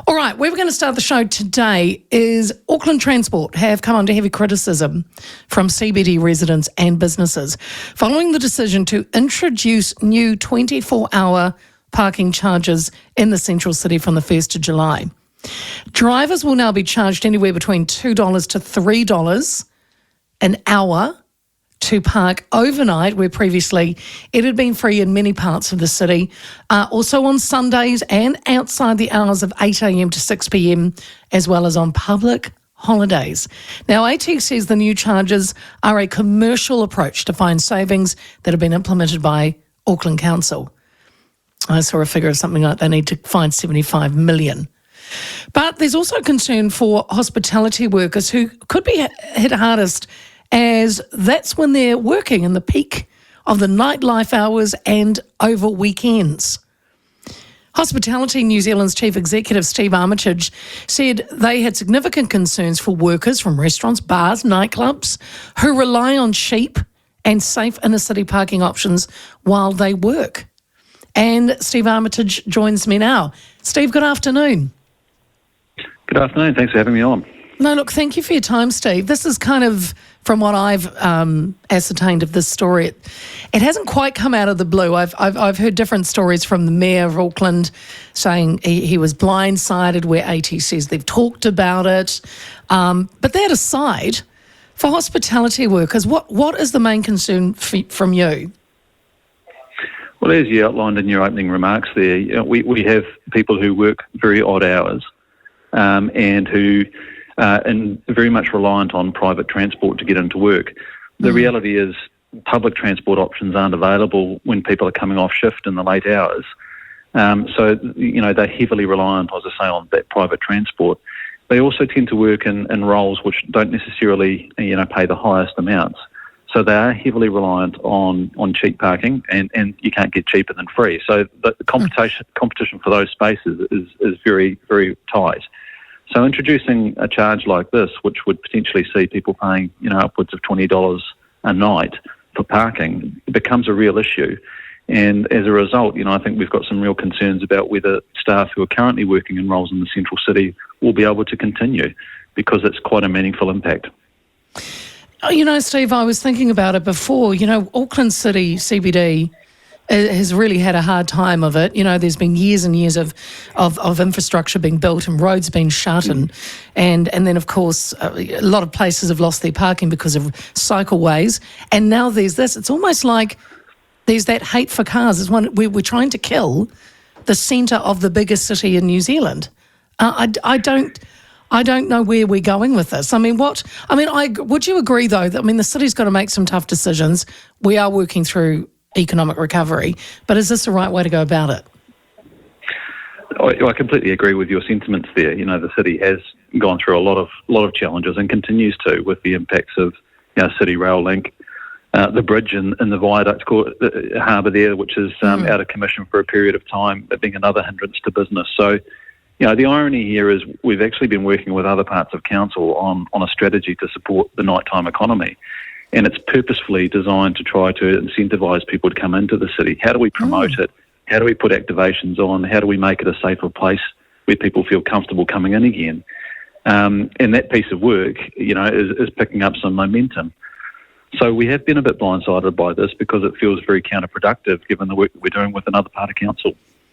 All right, where we're going to start the show today is Auckland Transport have come under heavy criticism from CBD residents and businesses following the decision to introduce new 24-hour parking charges in the central city from the 1st of July. Drivers will now be charged anywhere between $2 to $3 an hour to park overnight, where previously it had been free in many parts of the city. Also on Sundays and outside the hours of 8 a.m. to 6 p.m, as well as on public holidays. Now, AT says the new charges are a commercial approach to find savings that have been implemented by Auckland Council. I saw a figure of something like they need to find $75 million. But there's also concern for hospitality workers who could be hit hardest, as that's when they're working in the peak of the nightlife hours and over weekends. Hospitality New Zealand's Chief Executive Steve Armitage said they had significant concerns for workers from restaurants, bars, nightclubs who rely on cheap and safe inner-city parking options while they work. And Steve Armitage joins me now. Steve, good afternoon. Good afternoon. Thanks for having me on. No, look, thank you for your time, Steve. This is kind of, from what I've ascertained of this story, it hasn't quite come out of the blue. I've heard different stories from the Mayor of Auckland saying he was blindsided, where AT says they've talked about it. But that aside, for hospitality workers, what is the main concern from you? Well, as you outlined in your opening remarks there, we have people who work very odd hours and who and very much reliant on private transport to get into work. The reality is public transport options aren't available when people are coming off shift in the late hours. So, they're heavily reliant, as I say, on that private transport. They also tend to work in roles which don't necessarily, pay the highest amounts. So they are heavily reliant on cheap parking, and you can't get cheaper than free. So the competition for those spaces is very, very tight. So introducing a charge like this, which would potentially see people paying, upwards of $20 a night for parking, becomes a real issue. And as a result, I think we've got some real concerns about whether staff who are currently working in roles in the central city will be able to continue, because it's quite a meaningful impact. Steve, I was thinking about it before. Auckland City CBD has really had a hard time of it. There's been years and years of infrastructure being built and roads being shut, and then, of course, a lot of places have lost their parking because of cycleways. And now there's this. It's almost like there's that hate for cars. We're trying to kill the centre of the biggest city in New Zealand. I don't know where we're going with this. Would you agree, though, that, the city's got to make some tough decisions. We are working through economic recovery, but is this the right way to go about it? I completely agree with your sentiments there. The city has gone through a lot of challenges and continues to, with the impacts of City Rail Link, the bridge and the viaduct harbour there, which is out of commission for a period of time, that being another hindrance to business. So, the irony here is we've actually been working with other parts of council on a strategy to support the nighttime economy. And it's purposefully designed to try to incentivise people to come into the city. How do we promote it? How do we put activations on? How do we make it a safer place where people feel comfortable coming in again? And that piece of work, is picking up some momentum. So we have been a bit blindsided by this, because it feels very counterproductive given the work that we're doing with another part of council.